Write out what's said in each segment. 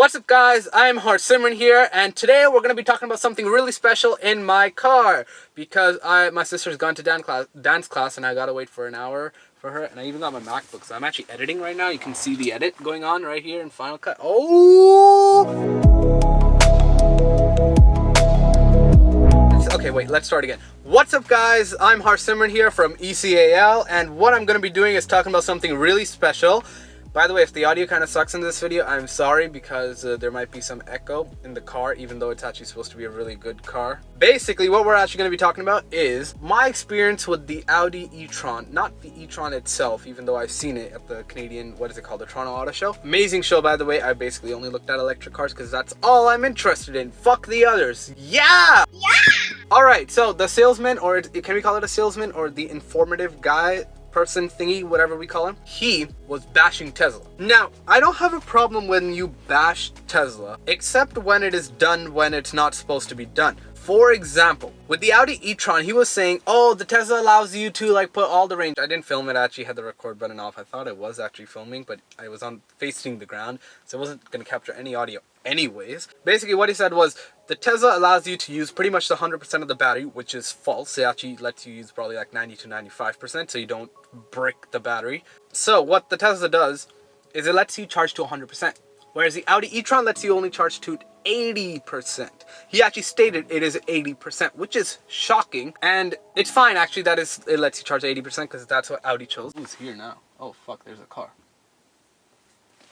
What's up guys, I'm Simran here, and today we're going to be talking about something really special in my car because my sister's gone to dance class and I gotta wait for an hour for her, and I even got my MacBook, so I'm actually editing right now. You can see the edit going on right here in Final Cut. Okay, wait, let's start again. What's up guys, I'm Simran here from ECAL, and what I'm going to be doing is talking about something really special. By the way, if the audio kind of sucks in this video, I'm sorry because there might be some echo in the car, even though it's actually supposed to be a really good car. Basically, what we're actually going to be talking about is my experience with the Audi e-tron. Not the e-tron itself, even though I've seen it at the Canadian, what is it called, the Toronto Auto Show. Amazing show, by the way. I basically only looked at electric cars because that's all I'm interested in. Fuck the others. Yeah! Yeah! Alright, so the salesman, or can we call it a salesman, or the informative guy, person thingy, whatever we call him, he was bashing Tesla. Now, I don't have a problem when you bash Tesla, except when it is done when it's not supposed to be done. For example, with the Audi e-tron, he was saying, oh, the Tesla allows you to like put all the range. I didn't film it, I actually had the record button off. I thought I was actually filming, but I was facing the ground, so I wasn't going to capture any audio anyways. Basically what he said was, the Tesla allows you to use pretty much the 100% of the battery, which is false. It actually lets you use probably like 90 to 95%, so you don't brick the battery. So what the Tesla does is it lets you charge to 100%, whereas the Audi e-tron lets you only charge to 80%. He actually stated it is 80%, which is shocking, and it's fine actually that it lets you charge 80% because that's what Audi chose. Who's here now? Oh fuck, there's a car.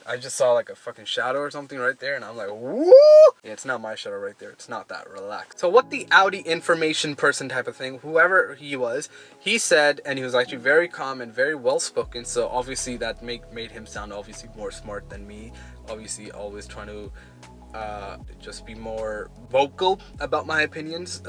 I just saw like a fucking shadow or something right there, and I'm like, woo! Yeah, it's not my shadow right there. It's not that relaxed. So what the Audi information person type of thing, whoever he was, he said, and he was actually very calm and very well spoken. So obviously that made him sound obviously more smart than me. Obviously always trying to just be more vocal about my opinions,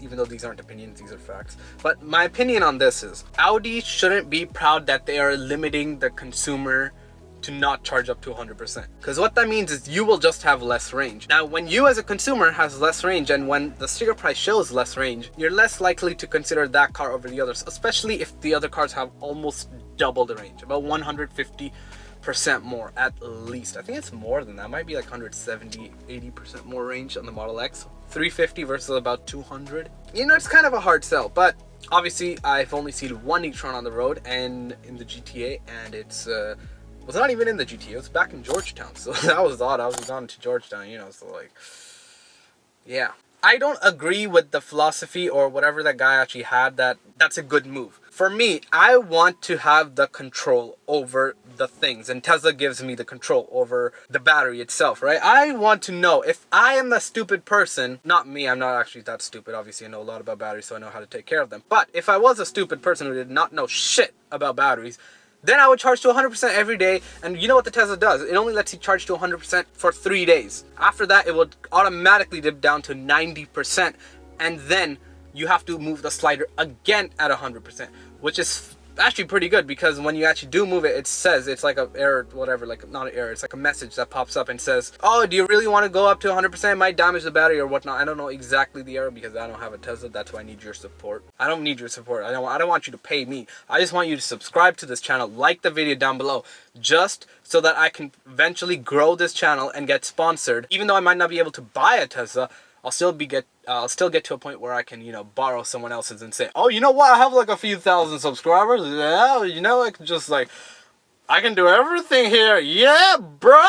even though these aren't opinions, these are facts. But my opinion on this is, Audi shouldn't be proud that they are limiting the consumer to not charge up to 100%, because what that means is you will just have less range. Now when you as a consumer has less range, and when the sticker price shows less range, you're less likely to consider that car over the others, especially if the other cars have almost double the range, about 150% more at least. I think it's more than that. It might be like 170, 80% more range on the Model X. 350 versus about 200. You know, it's kind of a hard sell, but obviously I've only seen one e-tron on the road and in the GTA, and it's was not even in the GTA, it was back in Georgetown, so that was odd. I was gone to Georgetown, you know, so like, yeah. I don't agree with the philosophy or whatever that guy actually had, that's a good move. For me, I want to have the control over the things, and Tesla gives me the control over the battery itself, right? I want to know if I am the stupid person, not me, I'm not actually that stupid, obviously I know a lot about batteries, so I know how to take care of them. But if I was a stupid person who did not know shit about batteries, then I would charge to 100% every day. And you know what the Tesla does? It only lets you charge to 100% for 3 days. After that, it will automatically dip down to 90%. And then you have to move the slider again at 100%, which is actually pretty good, because when you actually do move it, it says, it's like a error, whatever, like not an error, it's like a message that pops up and says, oh, do you really want to go up to 100%? It might damage the battery or whatnot. I don't know exactly the error because I don't have a Tesla. That's why I need your support. I don't need your support. I don't want you to pay me. I just want you to subscribe to this channel, like the video down below, just so that I can eventually grow this channel and get sponsored. Even though I might not be able to buy a Tesla, I'll still get to a point where I can, you know, borrow someone else's and say, oh, you know what, I have like a few thousand subscribers, yeah, you know, like, just like, I can do everything here, yeah, bro.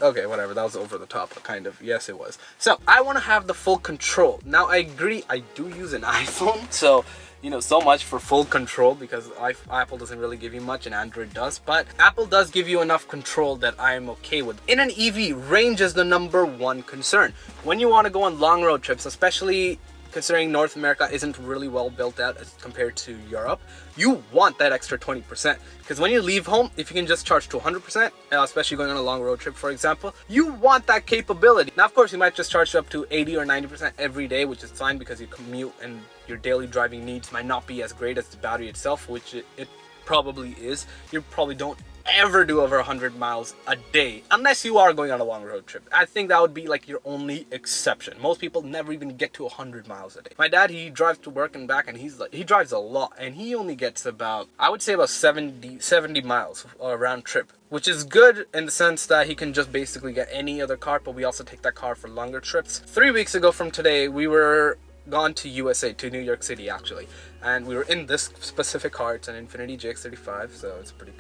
Okay, whatever, that was over the top, kind of. Yes, it was. So I want to have the full control. Now I agree, I do use an iPhone, so you know, so much for full control, because Apple doesn't really give you much and Android does, but Apple does give you enough control that I am okay with. In an EV, range is the #1 concern. When you want to go on long road trips, especially considering North America isn't really well built out as compared to Europe, you want that extra 20%, because when you leave home, if you can just charge to 100%, especially going on a long road trip, for example, you want that capability. Now, of course, you might just charge up to 80 or 90% every day, which is fine because you commute and your daily driving needs might not be as great as the battery itself, which it probably is. You probably don't ever do over 100 miles a day unless you are going on a long road trip. I think that would be like your only exception. Most people never even get to 100 miles a day. My dad, he drives to work and back, and he drives a lot, and he only gets about, I would say about 70 miles round trip, which is good in the sense that he can just basically get any other car, but we also take that car for longer trips. 3 weeks ago from today, we were gone to USA, to New York City actually, and we were in this specific car. It's an Infiniti GX35, so it's pretty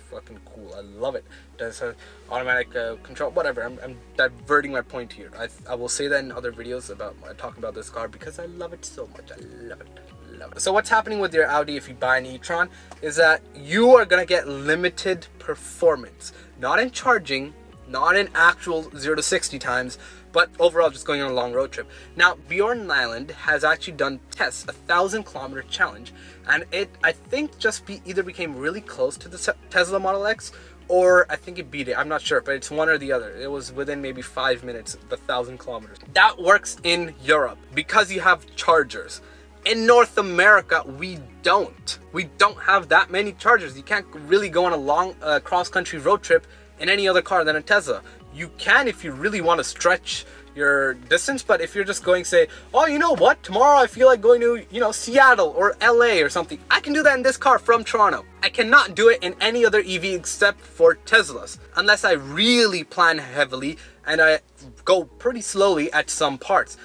fucking cool. I love it. It does have automatic control, whatever. I'm diverting my point here. I will say that in other videos about talking about this car because I love it so much. I love it. So what's happening with your Audi if you buy an e-tron is that you are gonna get limited performance, not in charging, not in actual 0 to 60 times, but overall just going on a long road trip. Now, Bjorn Nyland has actually done tests, 1,000-kilometer challenge, and it, I think, just either became really close to the Tesla Model X, or I think it beat it. I'm not sure, but it's one or the other. It was within maybe 5 minutes, the 1,000 kilometers. That works in Europe because you have chargers. In North America, we don't. We don't have that many chargers. You can't really go on a long cross-country road trip in any other car than a Tesla. You can if you really want to stretch your distance, but if you're just going, say, oh, you know what, tomorrow I feel like going to, you know, Seattle or LA or something, I can do that in this car from Toronto. I cannot do it in any other EV except for Teslas, unless I really plan heavily and I go pretty slowly at some parts.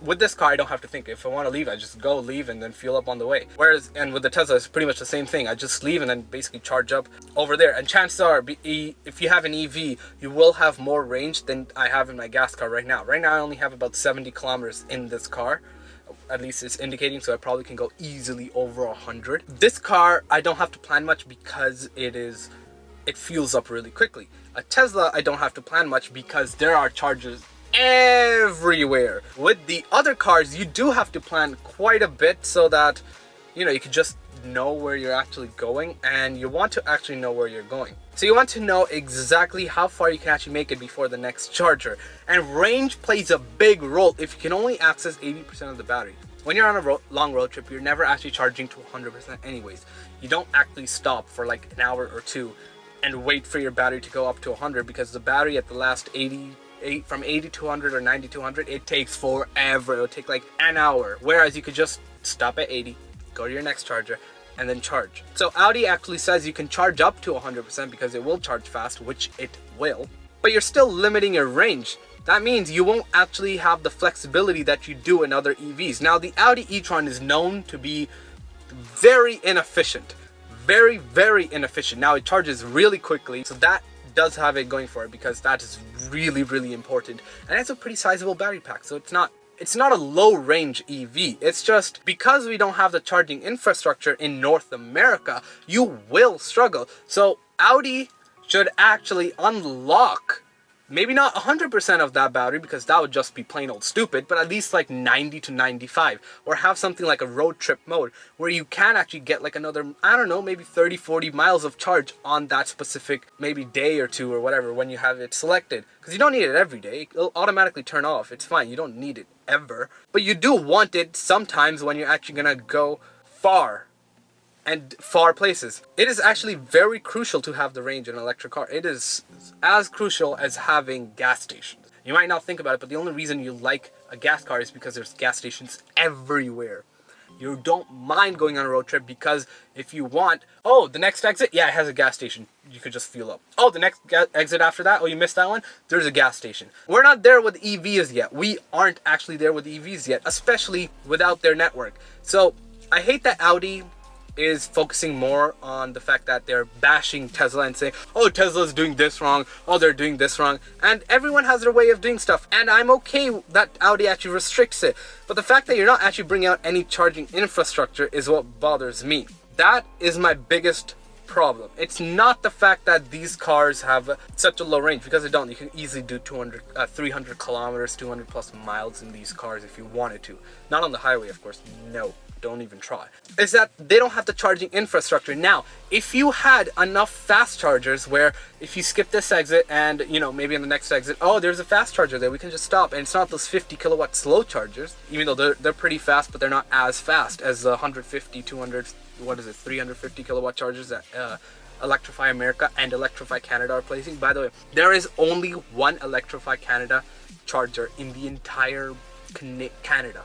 With this car, I don't have to think. If I want to leave, I just go, leave, and then fuel up on the way. Whereas, and with the Tesla, it's pretty much the same thing. I just leave and then basically charge up over there. And chances are, if you have an EV, you will have more range than I have in my gas car right now. Right now, I only have about 70 kilometers in this car. At least it's indicating, so I probably can go easily over 100. This car, I don't have to plan much because it fuels up really quickly. A Tesla, I don't have to plan much because there are chargers everywhere. With the other cars, you do have to plan quite a bit so that, you know, you can just know where you're actually going, and you want to actually know where you're going. So you want to know exactly how far you can actually make it before the next charger. And range plays a big role if you can only access 80% of the battery. When you're on a long road trip, you're never actually charging to 100% anyways. You don't actually stop for like an hour or two and wait for your battery to go up to 100, because the battery at the last from 80 to 100 or 90 to 100, it takes forever. It'll take like an hour, whereas you could just stop at 80, go to your next charger, and then charge. So Audi actually says you can charge up to 100% because it will charge fast, which it will, but you're still limiting your range. That means you won't actually have the flexibility that you do in other EVs. Now, the Audi e-tron is known to be very inefficient. Very, very inefficient. Now, it charges really quickly, so that does have it going for it, because that is really, really important. And it's a pretty sizable battery pack, so it's not a low range EV. It's just because we don't have the charging infrastructure in North America, you will struggle. So Audi should actually unlock, maybe not 100% of that battery, because that would just be plain old stupid, but at least like 90 to 95, or have something like a road trip mode where you can actually get like another, I don't know, maybe 30-40 miles of charge on that specific maybe day or two or whatever when you have it selected, because you don't need it every day. It'll automatically turn off. It's fine. You don't need it ever, but you do want it sometimes when you're actually gonna go far places. It is actually very crucial to have the range in an electric car. It is as crucial as having gas stations. You might not think about it, but the only reason you like a gas car is because there's gas stations everywhere. You don't mind going on a road trip because if you want, oh, the next exit, yeah, it has a gas station. You could just fuel up. Oh, the next exit after that, oh, you missed that one? There's a gas station. We're not there with EVs yet. We aren't actually there with EVs yet, especially without their network. So I hate that Audi is focusing more on the fact that they're bashing Tesla and saying, oh, Tesla's doing this wrong, oh, they're doing this wrong, and everyone has their way of doing stuff, and I'm okay that Audi actually restricts it, but the fact that you're not actually bringing out any charging infrastructure is what bothers me. That is my biggest problem. It's not the fact that these cars have such a low range, because they don't. You can easily do 300 kilometers, 200 plus miles in these cars if you wanted to. Not on the highway, of course, no. Don't even try. Is that they don't have the charging infrastructure. Now, if you had enough fast chargers where if you skip this exit and, you know, maybe in the next exit, oh, there's a fast charger there, we can just stop, and it's not those 50 kilowatt slow chargers, even though they're pretty fast, but they're not as fast as the 150, 200, what is it, 350 kilowatt chargers that Electrify America and Electrify Canada are placing. By the way, there is only one Electrify Canada charger in the entire Canada.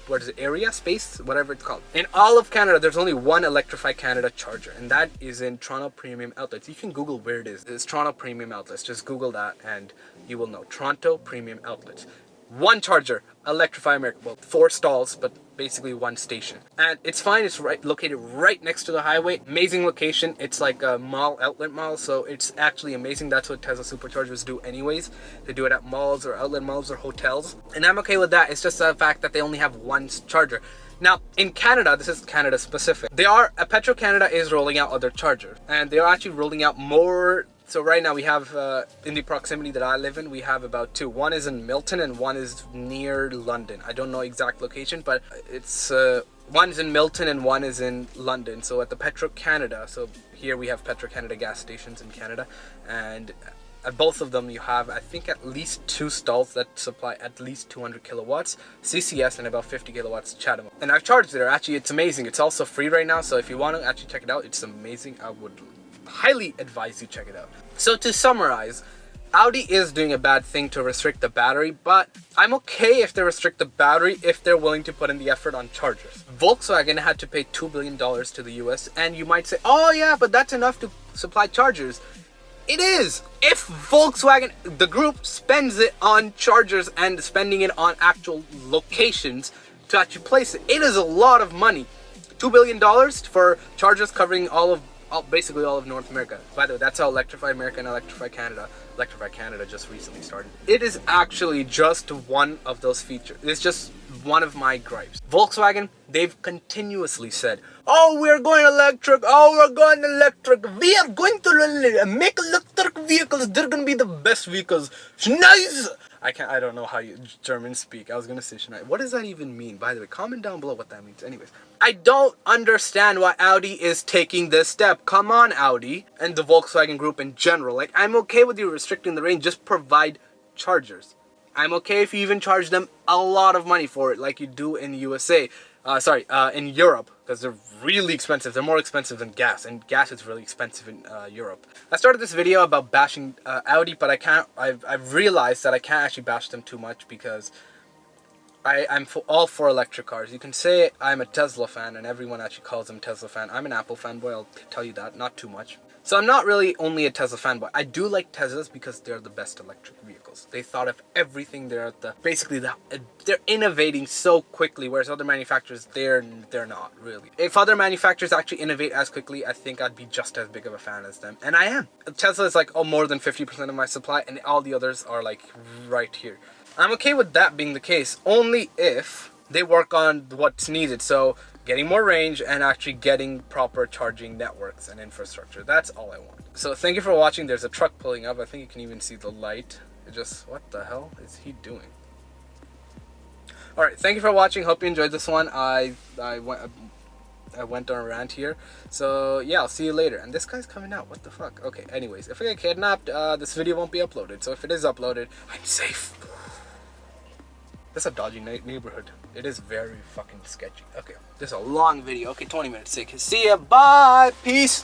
What is it, area, space, whatever it's called. In all of Canada, there's only one Electrify Canada charger, and that is in Toronto Premium Outlets. You can Google where it is. It's Toronto Premium Outlets. Just Google that and you will know. Toronto Premium Outlets. One charger, Electrify America. Well, 4 stalls, but basically one station. And it's fine, it's located right next to the highway. Amazing location. It's like a mall, outlet mall, so it's actually amazing. That's what Tesla superchargers do anyways. They do it at malls or outlet malls or hotels. And I'm okay with that. It's just the fact that they only have one charger. Now, in Canada, this is Canada specific. Petro-Canada is rolling out other chargers. And they are actually rolling out more. So right now we have, in the proximity that I live in, we have about 2. One is in Milton and one is near London. I don't know exact location, but it's, one is in Milton and one is in London. So at the Petro-Canada, so here we have Petro-Canada gas stations in Canada. And at both of them you have, I think, at least 2 stalls that supply at least 200 kilowatts CCS and about 50 kilowatts Chatham. And I've charged there. Actually, it's amazing. It's also free right now. So if you want to actually check it out, it's amazing. I would highly advise you check it out. So to summarize, Audi is doing a bad thing to restrict the battery, but I'm okay if they restrict the battery if they're willing to put in the effort on chargers. Volkswagen had to pay $2 billion to the US, and you might say, oh yeah, but that's enough to supply chargers. It is! If Volkswagen, the group, spends it on chargers and spending it on actual locations to actually place it, it is a lot of money. $2 billion for chargers covering basically all of North America. By the way, that's how Electrify America and Electrify Canada just recently started. It is actually just one of those features. It's just one of my gripes. Volkswagen, they've continuously said, oh, we're going electric, oh, we're going electric, we are going to make electric vehicles, they're going to be the best vehicles. Nice! I don't know how you German speak. I was gonna say Schneider. What does that even mean? By the way, comment down below what that means. Anyways, I don't understand why Audi is taking this step. Come on, Audi, and the Volkswagen group in general. Like, I'm okay with you restricting the range. Just provide chargers. I'm okay if you even charge them a lot of money for it, like you do in USA. In Europe, because they're really expensive. They're more expensive than gas, and gas is really expensive in Europe. I started this video about bashing Audi, but I've realized that I can't actually bash them too much because I'm all for electric cars. You can say I'm a Tesla fan, and everyone actually calls them Tesla fan. I'm an Apple fanboy, I'll tell you that, not too much. So I'm not really only a Tesla fanboy. I do like Teslas because they're the best electric vehicles. They thought of everything. They're innovating so quickly, whereas other manufacturers, they're not really. If other manufacturers actually innovate as quickly, I think I'd be just as big of a fan as them. And I am. Tesla is like more than 50% of my supply, and all the others are like right here. I'm okay with that being the case, only if they work on what's needed. So getting more range and actually getting proper charging networks and infrastructure. That's all I want. So thank you for watching. There's a truck pulling up. I think you can even see the light. What the hell is he doing? Alright, thank you for watching. Hope you enjoyed this one. I went on a rant here. So yeah, I'll see you later. And this guy's coming out. What the fuck? Okay, anyways, if I get kidnapped, this video won't be uploaded. So if it is uploaded, I'm safe. This is a dodgy neighborhood. It is very fucking sketchy. Okay, this is a long video. Okay, 20 minutes. Sick. See ya. Bye. Peace.